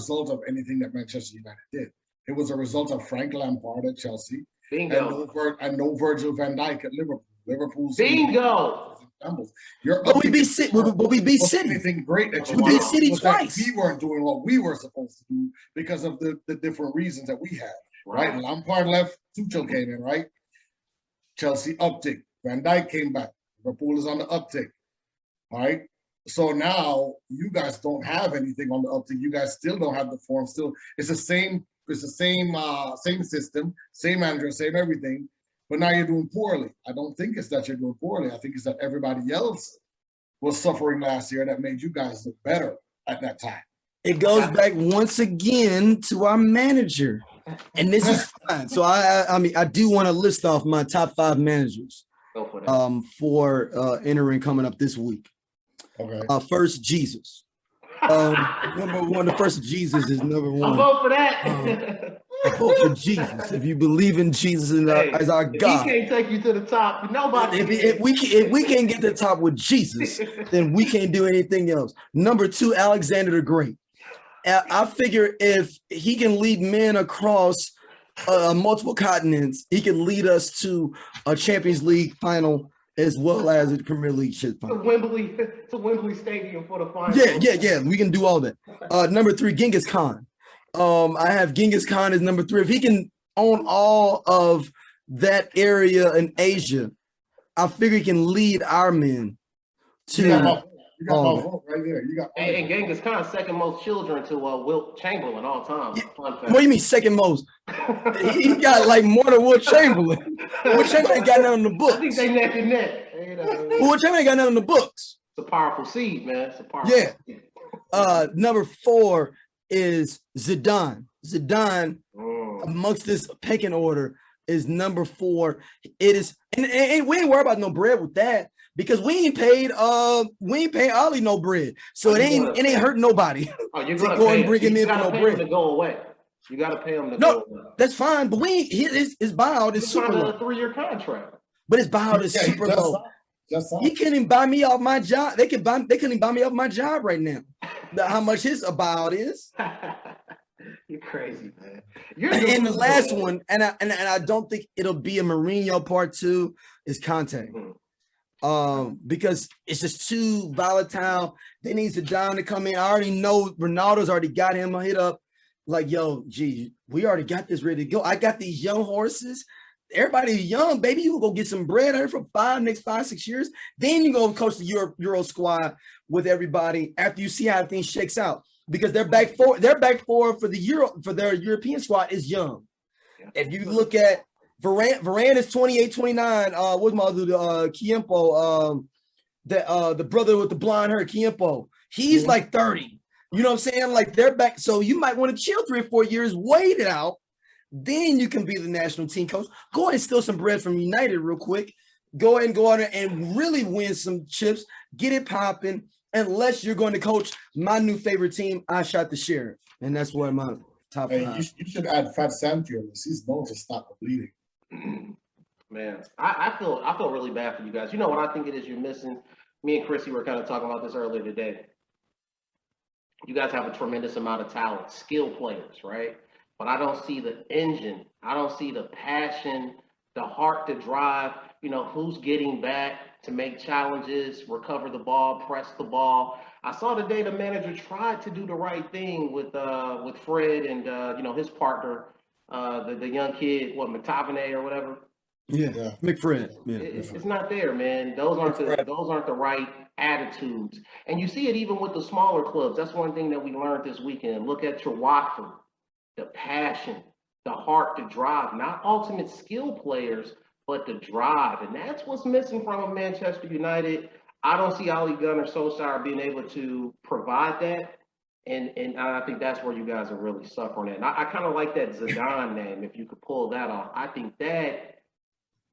result of anything that Manchester United did. It was a result of Frank Lampard at Chelsea. Bingo. And no Virgil van Dijk at Liverpool. Liverpool's bingo. But we beat City. Anything great that you we beat City twice. We weren't doing what we were supposed to do because of the different reasons that we had. Right? Lampard left, Tuchel came in, right? Chelsea uptick. Van Dijk came back. Liverpool is on the uptick. All right. So now you guys don't have anything on the uptick. You guys still don't have the form. Still, it's the same system, same manager, same everything. But now you're doing poorly. I don't think it's that you're doing poorly. I think it's that everybody else was suffering last year that made you guys look better at that time. It goes back once again to our manager. And this is fine. So I do want to list off my top 5 managers for entering coming up this week. Okay. First, Jesus. Number one, the first Jesus is number one. I'll vote for that. I vote for Jesus. If you believe in Jesus as our God, he can't take you to the top. Nobody. If we can't get to the top with Jesus, then we can't do anything else. Number 2, Alexander the Great. I figure if he can lead men across multiple continents, he can lead us to a Champions League final as well as a Premier League shit final. To Wembley Stadium for the final. Yeah. We can do all that. Number 3, Genghis Khan. I have Genghis Khan as number 3. If he can own all of that area in Asia, I figure he can lead our men to. You got my vote right there. And Genghis Khan, second most children to Wilt Chamberlain all time. Yeah. What do you mean second most? He got like more than Wilt Chamberlain. Wilt Chamberlain ain't got nothing in the books. I think they neck and neck. Wilt Chamberlain ain't got nothing in the books. It's a powerful seed, man. It's a powerful seed. Number 4 is Zidane. Zidane, amongst this pecking order, is number 4. It is, and we ain't worried about no bread with that. Because we ain't paid Ollie no bread, so it ain't hurt nobody. Oh, you're gonna go and bring him in for no bread to go away. You got to pay him to go away. That's fine, but his buyout is super low. A 3-year contract, but his buyout is super low. He couldn't even buy me off my job. They couldn't even buy me off my job right now. How much his buyout is? You're crazy, man. And the last one, and I don't think it'll be a Mourinho part 2, is Conte. Because it's just too volatile. They need Zidane to come in. I already know Ronaldo's already got him hit up. Like, yo, gee, we already got this ready to go. I got these young horses. Everybody's young, baby. You can go get some bread here for next 5-6 years. Then you go coach the Euro squad with everybody after you see how things shakes out. Because their back four for their European squad is young. If you look at Varane is 28, 29. What's my dude? Kiempo, the brother with the blonde hair, Kiempo. He's like 30. You know what I'm saying? Like they're back. So you might want to chill 3 or 4 years, wait it out. Then you can be the national team coach. Go ahead and steal some bread from United real quick. Go ahead and go out there and really win some chips. Get it popping. Unless you're going to coach my new favorite team, I shot the sheriff. And that's what my top 5. You should add Fat Sam to your list. He's known to stop the bleeding. Man, I feel really bad for you guys. You know what I think it is you're missing? Me and Chrissy were kind of talking about this earlier today. You guys have a tremendous amount of talent, skilled players, right? But I don't see the engine. I don't see the passion, the heart to drive, who's getting back to make challenges, recover the ball, press the ball. I saw today the manager tried to do the right thing with Fred and his partner, the young kid, McTominay or whatever. Yeah. McFred. Yeah, it's not there, man. Those aren't the right attitudes. And you see it even with the smaller clubs. That's one thing that we learned this weekend. Look at your Watford, the passion, the heart to drive, not ultimate skill players, but the drive. And that's what's missing from a Manchester United. I don't see Ole Gunnar Solskjaer being able to provide that. And I think that's where you guys are really suffering at. And I kind of like that Zidane name. If you could pull that off, I think that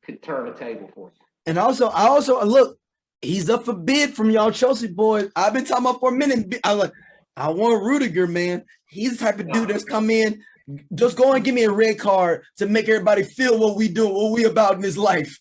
could turn the table for you. And I also look, he's up for bid from y'all Chelsea boys. I've been talking about for a minute. I want Rudiger, man. He's the type of dude that's come in. Just go and give me a red card to make everybody feel what we do, what we about in this life.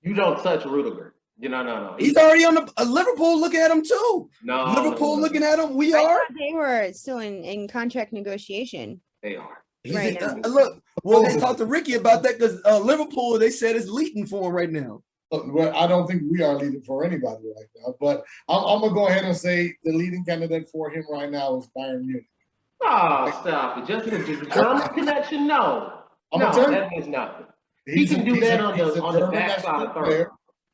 You don't touch Rudiger. No. He's already on the Liverpool looking at him too. No, Liverpool looking at him. We I are. thought they were still in contract negotiation. They are. He's Right. look. Well, they talked to Ricky about that because Liverpool, they said, is leading for him right now. Well, I don't think we are leading for anybody right now, but I'm gonna go ahead and say the leading candidate for him right now is Bayern Munich. Oh, stop it. Just the German connection? No. That means nothing. He can do that on the backside of third.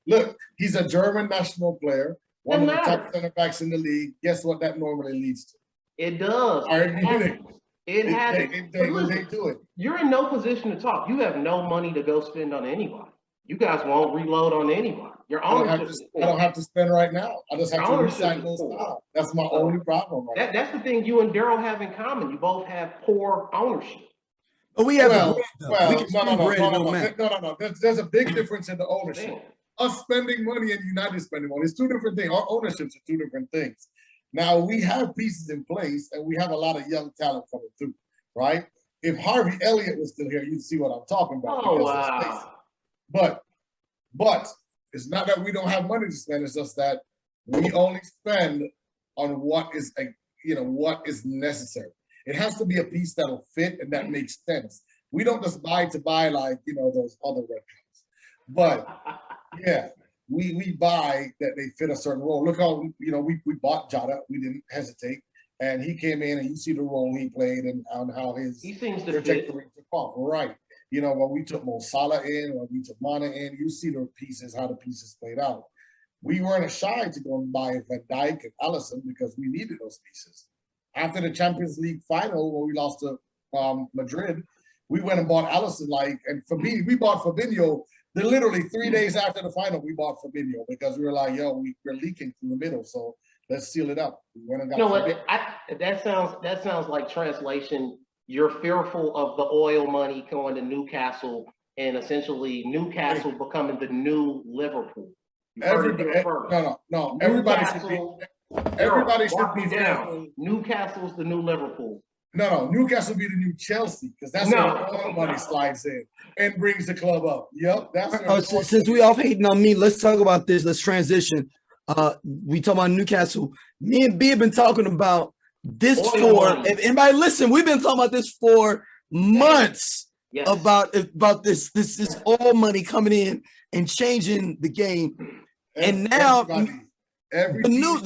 Look, he's a German national player, one of the top center backs in the league. Guess what that normally leads to? It does. It happens. They do it. You're in no position to talk. You have no money to go spend on anybody. You guys won't reload on anybody. Your ownership. I don't have to spend right now. I just have to resign those now. That's my only problem. Right that's the thing you and Darryl have in common. You both have poor ownership. But we have no. There's a big difference in the ownership. Man. Us spending money and United spending money. It's two different things. Our ownerships are two different things. Now we have pieces in place and we have a lot of young talent coming through, right? If Harvey Elliott was still here, you'd see what I'm talking about. Oh, wow. But it's not that we don't have money to spend. It's just that we only spend on what is necessary. It has to be a piece that'll fit and that makes sense. We don't just buy like, those other red caps. But yeah, we buy that they fit a certain role. Look how, we bought Jota. We didn't hesitate. And he came in and you see the role he played and on how he seems to trajectory took off. Right. When we took Mo Salah in, when we took Mana in, you see the pieces, how the pieces played out. We weren't shy to go and buy Van Dijk and Alisson because we needed those pieces. After the Champions League final, when we lost to Madrid, we went and bought Alisson, and Fabinho. We bought Fabinho. Literally 3 days after the final, we bought Fabinho because we were like, we're leaking through the middle, so let's seal it up. We went and got what? That sounds like translation. You're fearful of the oil money going to Newcastle and essentially Newcastle becoming the new Liverpool. No. Everybody should be down. Newcastle's the new Liverpool. No. Newcastle be the new Chelsea because that's where the oil money slides in and brings the club up. Yep. Since we all hating on me, let's talk about this. Let's transition. We talk about Newcastle. Me and B have been talking about this if anybody listen, we've been talking about this for months. Yes. About this oil money coming in and changing the game. And now the new